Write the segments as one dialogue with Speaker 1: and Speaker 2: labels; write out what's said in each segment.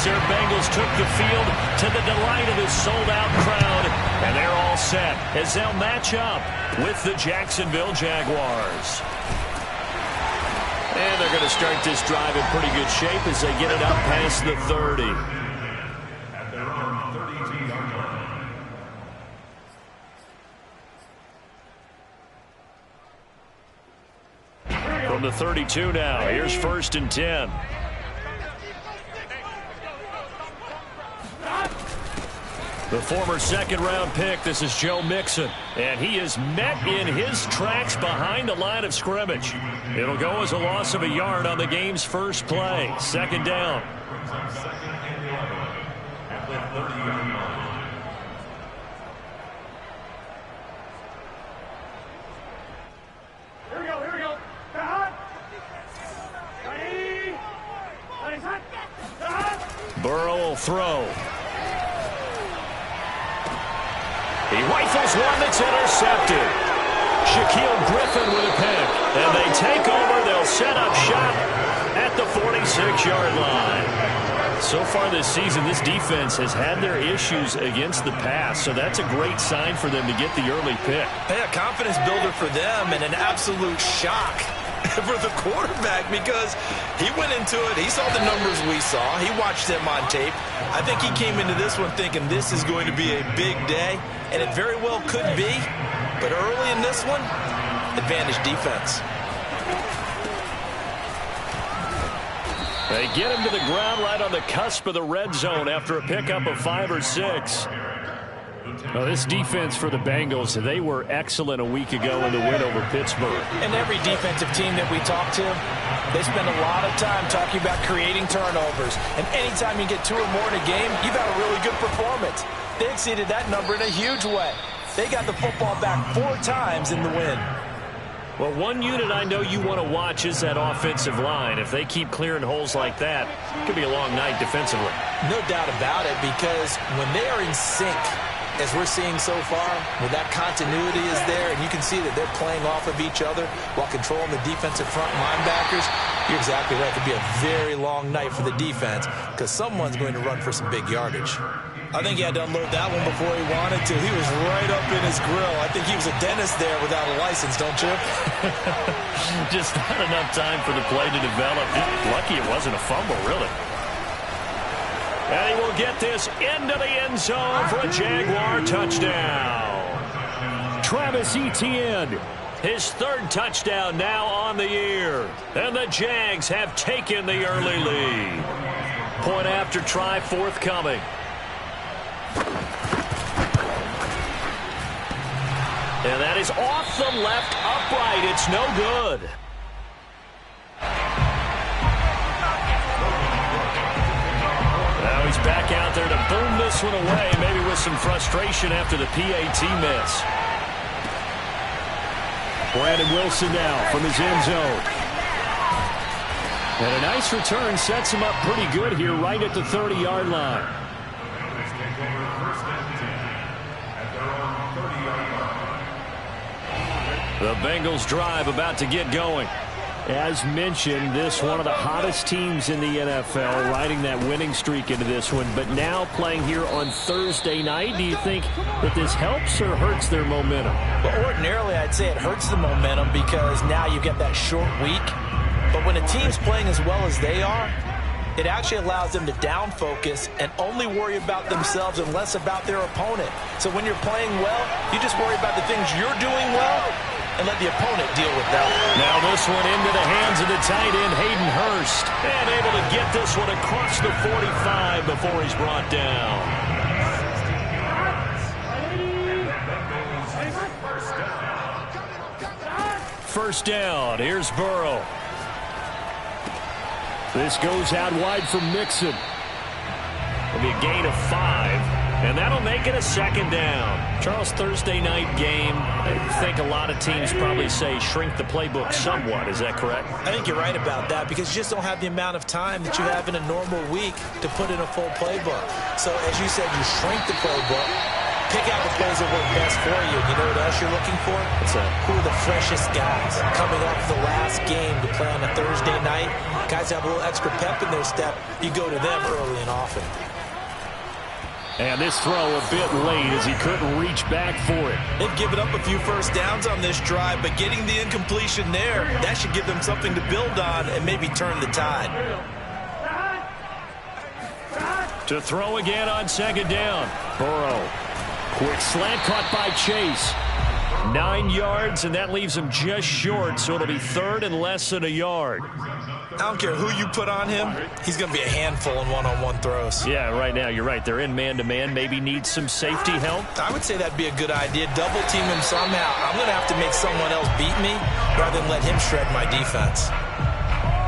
Speaker 1: their Bengals took the field to the delight of his sold-out crowd. And they're all set as they'll match up with the Jacksonville Jaguars. And they're going to start this drive in pretty good shape as they get it up past the 30. From the 32 now, here's 1st and 10. The former second-round pick, this is Joe Mixon. And he is met in his tracks behind the line of scrimmage. It'll go as a loss of a yard on the game's first play. 2nd down.
Speaker 2: Here we go.
Speaker 1: Burrow will throw. He rifles one that's intercepted. Shaquille Griffin with a pick. And they take over. They'll set up shop at the 46-yard line. So far this season, this defense has had their issues against the pass. So that's a great sign for them to get the early pick.
Speaker 3: Hey, a confidence builder for them and an absolute shock for the quarterback because he went into it. He saw the numbers we saw. He watched them on tape. I think he came into this one thinking this is going to be a big day, and it very well could be. But early in this one, advantage defense.
Speaker 1: They get him to the ground right on the cusp of the red zone after a pickup of 5 or 6. Well, this defense for the Bengals, they were excellent a week ago in the win over Pittsburgh.
Speaker 4: And every defensive team that we talk to, they spend a lot of time talking about creating turnovers. And anytime you get 2 or more in a game, you've had a really good performance. They exceeded that number in a huge way. They got the football back 4 times in the win.
Speaker 1: Well, one unit I know you want to watch is that offensive line. If they keep clearing holes like that, it could be a long night defensively.
Speaker 4: No doubt about it, because when they are in sync, as we're seeing so far, where that continuity is there, and you can see that they're playing off of each other while controlling the defensive front linebackers, you're exactly right. It could be a very long night for the defense because someone's going to run for some big yardage.
Speaker 3: I think he had to unload that one before he wanted to. He was right up in his grill. I think he was a dentist there without a license, don't you?
Speaker 1: Just not enough time for the play to develop. Lucky it wasn't a fumble, really. And he will get this into the end zone for a Jaguar touchdown. Travis Etienne, his 3rd touchdown now on the year. And the Jags have taken the early lead. Point after try forthcoming. And that is off the left upright. It's no good. Now he's back out there to boom this one away, maybe with some frustration after the PAT miss. Brandon Wilson now from his end zone. And a nice return sets him up pretty good here right at the 30-yard line. The Bengals drive about to get going. As mentioned, this one of the hottest teams in the NFL, riding that winning streak into this one, but now playing here on Thursday night. Do you think that this helps or hurts their momentum?
Speaker 4: Well, ordinarily, I'd say it hurts the momentum because now you get that short week. But when a team's playing as well as they are, it actually allows them to down focus and only worry about themselves and less about their opponent. So when you're playing well, you just worry about the things you're doing well and let the opponent deal with that.
Speaker 1: Now this one into the hands of the tight end, Hayden Hurst. And able to get this one across the 45 before he's brought down. First down. Here's Burrow. This goes out wide for Mixon. It'll be a gain of 5. And that'll make it a 2nd down. Charles, Thursday night game, I think a lot of teams probably say shrink the playbook somewhat. Is that correct?
Speaker 4: I think you're right about that because you just don't have the amount of time that you have in a normal week to put in a full playbook. So as you said, you shrink the playbook. Pick out the plays that work best for you. You know what else you're looking for? Who are the freshest guys coming off the last game to play on a Thursday night? Guys have a little extra pep in their step. You go to them early and often.
Speaker 1: And this throw a bit late as he couldn't reach back for it.
Speaker 3: They've given up a few first downs on this drive, but getting the incompletion there, that should give them something to build on and maybe turn the tide.
Speaker 1: To throw again on second down. Burrow. Quick slant caught by Chase. 9 yards, and that leaves him just short, so it'll be third and less than a yard.
Speaker 3: I don't care who you put on him, he's going to be a handful in one-on-one throws.
Speaker 1: Yeah, right now, you're right. They're in man-to-man. Maybe need some safety help.
Speaker 3: I would say that'd be a good idea. Double team him somehow. I'm going to have to make someone else beat me rather than let him shred my defense.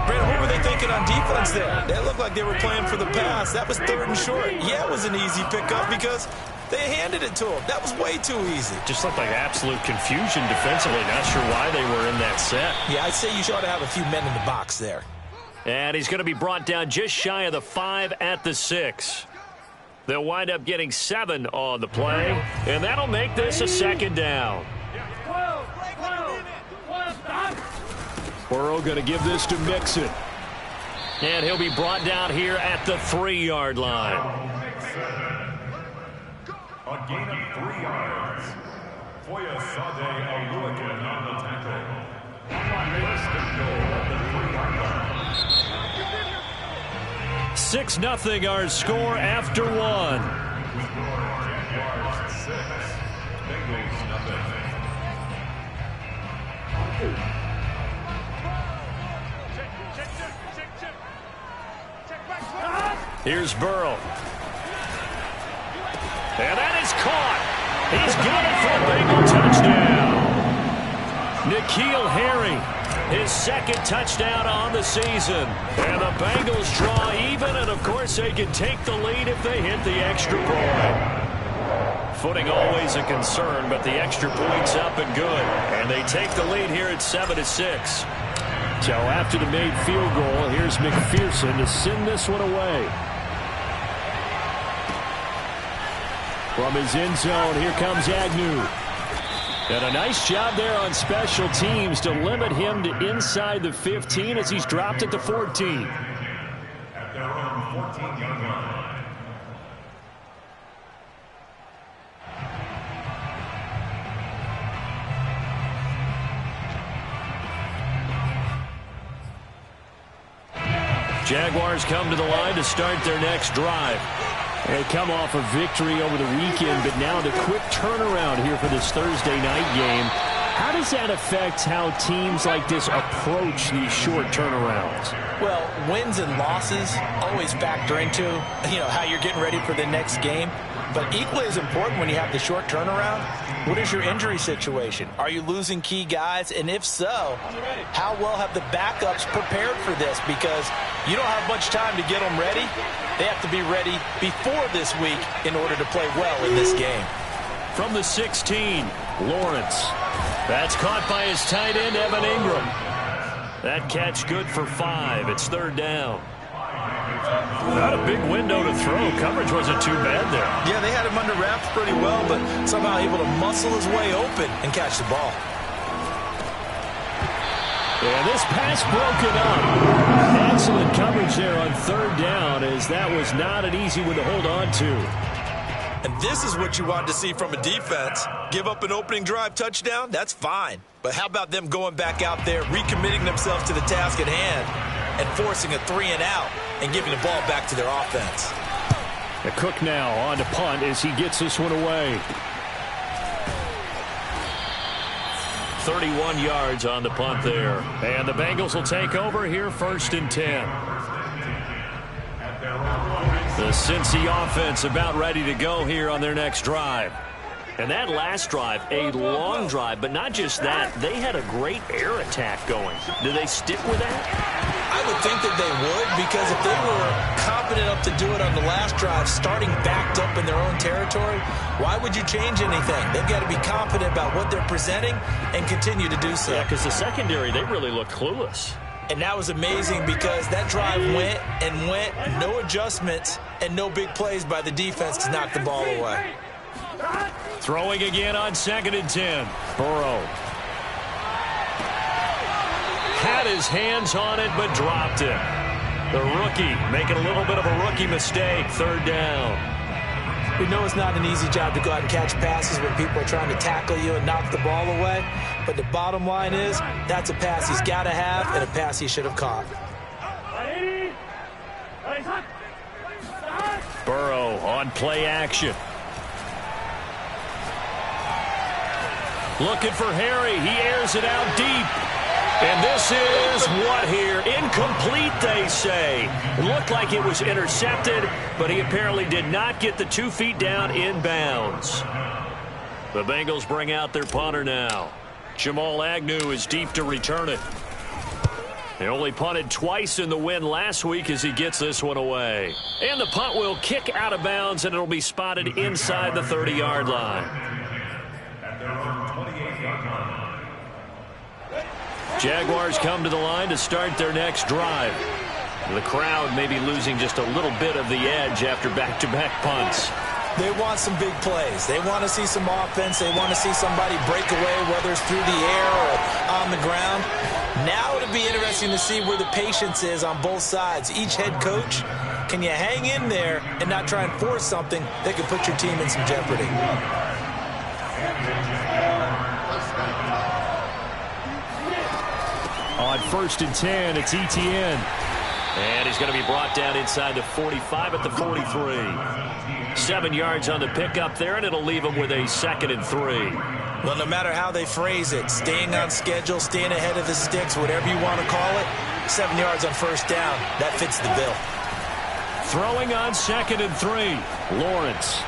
Speaker 3: Brandon, what were they thinking on defense there? They looked like they were playing for the pass. That was third and short. Yeah, it was an easy pickup because they handed it to him. That was way too easy.
Speaker 1: Just looked like absolute confusion defensively. Not sure why they were in that set.
Speaker 3: Yeah, I'd say you ought to have a few men in the box there.
Speaker 1: And he's going to be brought down just shy of the 5 at the 6. They'll wind up getting 7 on the play, and that'll make this a second down. Burrow going to give this to Mixon. And he'll be brought down here at the 3-yard line.
Speaker 2: A gain of 3 yards. Foya Sade Aluakin on the tackle. First and goal at the 3-yard line.
Speaker 1: 6-0 our score after 1.
Speaker 2: Jaguars 6. Bengals nothing.
Speaker 1: Here's Burrow. And that is caught. He's got it for a Bengal touchdown. N'Keal Harry, his second touchdown on the season. And the Bengals draw even, and of course they can take the lead if they hit the extra point. Footing always a concern, but the extra point's up and good. And they take the lead here at 7-6. So after the made field goal, here's McPherson to send this one away. From his end zone, here comes Agnew. And a nice job there on special teams to limit him to inside the 15 as he's dropped at the 14.
Speaker 2: At their own 14-yard line.
Speaker 1: Jaguars come to the line to start their next drive. They come off a victory over the weekend, but now the quick turnaround here for this Thursday night game. How does that affect how teams like this approach these short turnarounds?
Speaker 4: Well, wins and losses always factor into, how you're getting ready for the next game. But equally as important when you have the short turnaround, what is your injury situation? Are you losing key guys? And if so, how well have the backups prepared for this? Because you don't have much time to get them ready. They have to be ready before this week in order to play well in this game.
Speaker 1: From the 16, Lawrence. That's caught by his tight end, Evan Ingram. That catch good for 5. It's third down. Not a big window to throw. Coverage wasn't too bad there.
Speaker 3: Yeah, they had him under wraps pretty well, but somehow able to muscle his way open and catch the ball.
Speaker 1: And this pass broken up. Excellent coverage there on third down, as that was not an easy one to hold on to.
Speaker 3: And this is what you want to see from a defense. Give up an opening drive touchdown, that's fine. But how about them going back out there, recommitting themselves to the task at hand, and forcing a 3-and-out and giving the ball back to their offense.
Speaker 1: The Cook now on to punt as he gets this one away. 31 yards on the punt there. And the Bengals will take over here, 1st and 10. The Cincy offense about ready to go here on their next drive. And that last drive, a long drive, but not just that. They had a great air attack going. Do they stick with that?
Speaker 3: I would think that they would, because if they were confident enough to do it on the last drive, starting backed up in their own territory, why would you change anything? They've got to be confident about what they're presenting and continue to do so.
Speaker 1: Yeah, because the secondary, they really looked clueless.
Speaker 3: And that was amazing because that drive went and went, no adjustments and no big plays by the defense to knock the ball away.
Speaker 1: Throwing again on 2nd and 10. Burrow had his hands on it, but dropped it. The rookie making a little bit of a rookie mistake. 3rd down.
Speaker 4: We know it's not an easy job to go out and catch passes when people are trying to tackle you and knock the ball away. But the bottom line is, that's a pass he's got to have and a pass he should have caught.
Speaker 1: Burrow on play action. Looking for Harry. He airs it out deep. And this is what here? Incomplete, they say. It looked like it was intercepted, but he apparently did not get the 2 feet down in bounds. The Bengals bring out their punter now. Jamal Agnew is deep to return it. They only punted twice in the win last week as he gets this one away. And the punt will kick out of bounds, and it'll be spotted inside the 30-yard line.
Speaker 2: At their own 28-yard line.
Speaker 1: Jaguars come to the line to start their next drive. The crowd may be losing just a little bit of the edge after back-to-back punts.
Speaker 4: They want some big plays. They want to see some offense. They want to see somebody break away, whether it's through the air or on the ground. Now it'll be interesting to see where the patience is on both sides. Each head coach, can you hang in there and not try and force something that could put your team in some jeopardy?
Speaker 1: On 1st and 10, it's Etienne. And he's going to be brought down inside the 45 at the 43. 7 yards on the pickup there, and it'll leave him with a 2nd and 3.
Speaker 4: Well, no matter how they phrase it, staying on schedule, staying ahead of the sticks, whatever you want to call it, 7 yards on 1st down, that fits the bill.
Speaker 1: Throwing on 2nd and 3, Lawrence.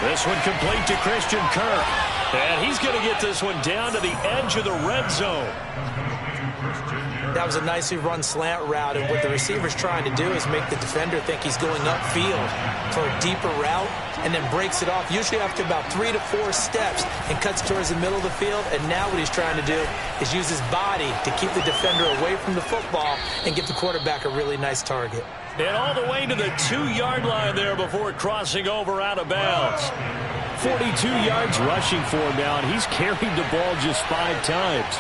Speaker 1: This one complete to Christian Kirk. And he's going to get this one down to the edge of the red zone.
Speaker 4: That was a nicely run slant route, and what the receiver's trying to do is make the defender think he's going upfield for a deeper route, and then breaks it off, usually after about 3 to 4 steps, and cuts towards the middle of the field. And now what he's trying to do is use his body to keep the defender away from the football and give the quarterback a really nice target.
Speaker 1: And all the way to the 2-yard line there before crossing over out of bounds. 42 yards rushing for him now, and he's carried the ball just 5 times.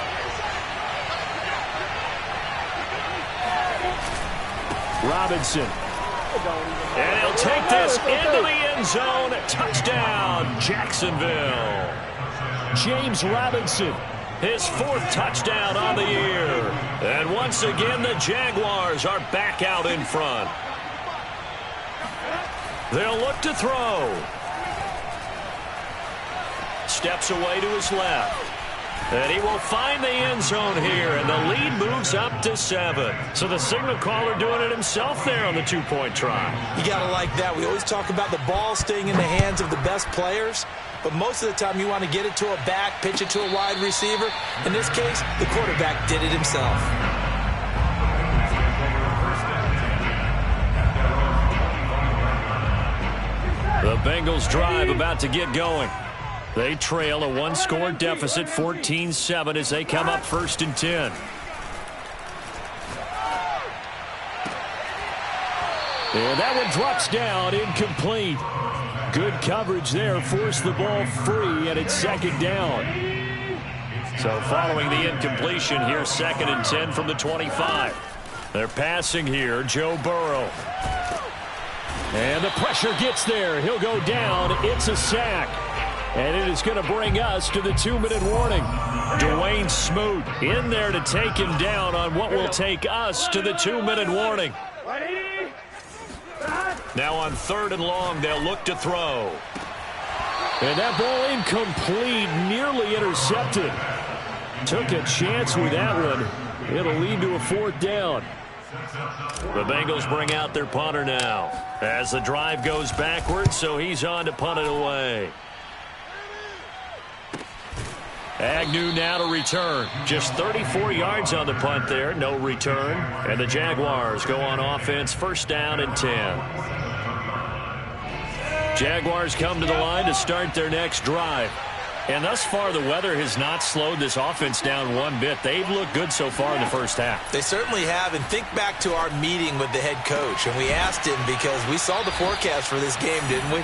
Speaker 1: Robinson. And he'll take this into the end zone. Touchdown, Jacksonville. James Robinson, his 4th touchdown on the year. And once again, the Jaguars are back out in front. They'll look to throw. Steps away to his left. And he will find the end zone here, and the lead moves up to 7. So the signal caller doing it himself there on the 2-point try.
Speaker 4: You got to like that. We always talk about the ball staying in the hands of the best players, but most of the time you want to get it to a back, pitch it to a wide receiver. In this case, the quarterback did it himself.
Speaker 1: The Bengals drive about to get going. They trail a 1-score deficit, 14-7, as they come up 1st and 10. And that one drops down, incomplete. Good coverage there, forced the ball free, and it's 2nd down. So following the incompletion here, 2nd and 10 from the 25. They're passing here, Joe Burrow. And the pressure gets there. He'll go down. It's a sack. And it is going to bring us to the 2-minute warning. Dwayne Smoot in there to take him down on what will take us to the 2-minute warning. Now on 3rd and long, they'll look to throw. And that ball incomplete, nearly intercepted. Took a chance with that one. It'll lead to a 4th down. The Bengals bring out their punter now as the drive goes backwards, so he's on to punt it away. Agnew now to return. Just 34 yards on the punt there. No return. And the Jaguars go on offense, 1st down and 10. Jaguars come to the line to start their next drive. And thus far, the weather has not slowed this offense down one bit. They've looked good so far in the 1st half.
Speaker 4: They certainly have. And think back to our meeting with the head coach. And we asked him, because we saw the forecast for this game, didn't we?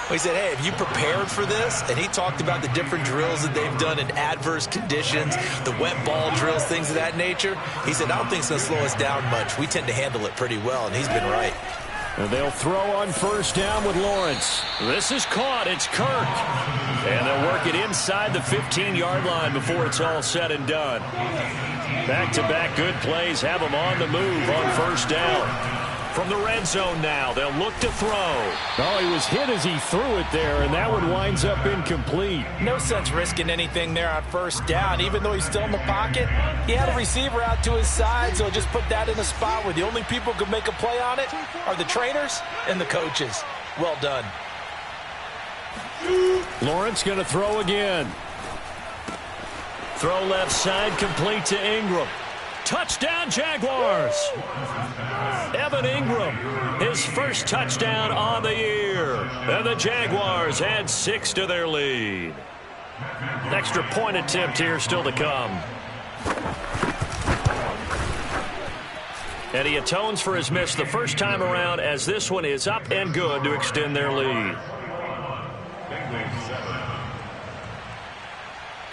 Speaker 3: He said, hey, have you prepared for this? And he talked about the different drills that they've done in adverse conditions, the wet ball drills, things of that nature. He said, I don't think it's going to slow us down much. We tend to handle it pretty well, and he's been right.
Speaker 1: And they'll throw on first down with Lawrence. This is caught. It's Kirk. And they'll work it inside the 15-yard line before it's all said and done. Back-to-back good plays have them on the move on first down. From the red zone now, they'll look to throw. Oh, he was hit as he threw it there, and that one winds up incomplete.
Speaker 4: No sense risking anything there on first down. Even though he's still in the pocket, he had a receiver out to his side, so just put that in a spot where the only people who can make a play on it are the trainers and the coaches. Well done.
Speaker 1: Lawrence going to throw again. Throw left side, complete to Ingram. Touchdown, Jaguars. Evan Ingram, his first touchdown on the year. And the Jaguars add 6 to their lead. Extra point attempt here still to come. And he atones for his miss the first time around, as this one is up and good to extend their lead.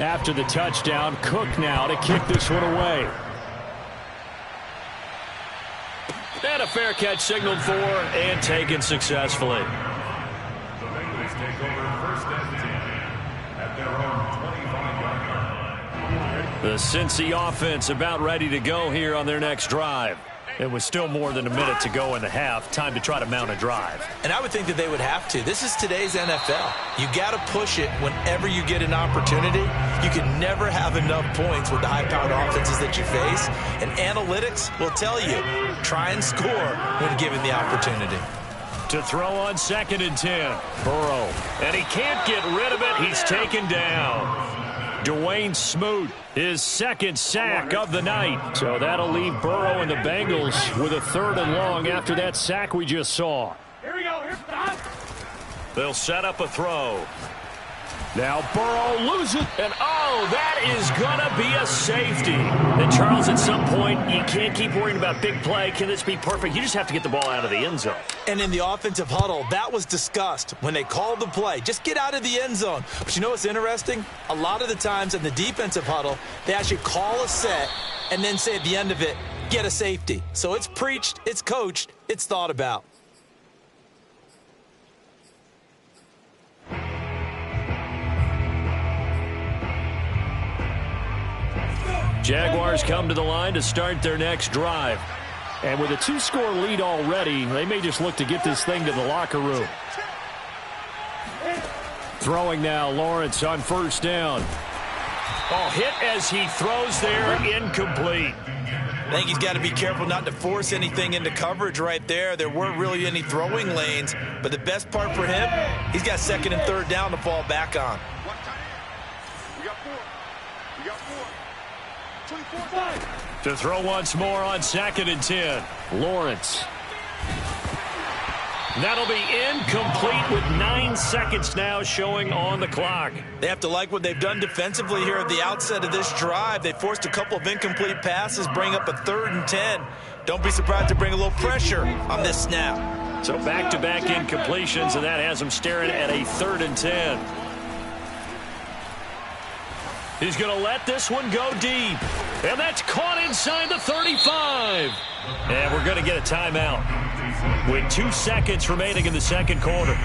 Speaker 1: After the touchdown, Cook now to kick this one away. And a fair catch signaled for and taken successfully.
Speaker 2: The Bengals take over first and 10 at their own 25-yard line.
Speaker 1: The Cincy offense about ready to go here on their next drive. It was still more than a minute to go in the half. Time to try to mount a drive.
Speaker 3: And I would think that they would have to. This is today's NFL. You got to push it whenever you get an opportunity. You can never have enough points with the high-powered offenses that you face. And analytics will tell you, try and score when given the opportunity.
Speaker 1: To throw on 2nd and 10. Burrow. And he can't get rid of it. He's taken down. Dwayne Smoot, his second sack of the night. So that'll leave Burrow and the Bengals with a 3rd and long after that sack we just saw.
Speaker 2: Here we go.
Speaker 1: They'll set up a throw. Now Burrow loses, and oh, that is going to be a safety. And Charles, at some point, you can't keep worrying about big play. Can this be perfect? You just have to get the ball out of the end zone.
Speaker 3: And in the offensive huddle, that was discussed when they called the play. Just get out of the end zone. But you know what's interesting? A lot of the times in the defensive huddle, they actually call a set and then say at the end of it, get a safety. So it's preached, it's coached, it's thought about.
Speaker 1: Jaguars come to the line to start their next drive. And with a 2-score lead already, they may just look to get this thing to the locker room. Throwing now, Lawrence on first down. Oh, hit as he throws there, incomplete.
Speaker 3: I think he's got to be careful not to force anything into coverage right there. There weren't really any throwing lanes, but the best part for him, he's got 2nd and 3rd down to fall back on.
Speaker 2: We got 4. We got 4.
Speaker 1: To throw once more on 2nd and 10. Lawrence. That'll be incomplete with 9 seconds now showing on the clock.
Speaker 3: They have to like what they've done defensively here at the outset of this drive. They forced a couple of incomplete passes, bring up a 3rd and 10. Don't be surprised to bring a little pressure on this snap.
Speaker 1: So back-to-back incompletions, and that has them staring at a 3rd and 10. He's going to let this one go deep. And that's caught inside the 35. And we're going to get a timeout with 2 seconds remaining in the second quarter.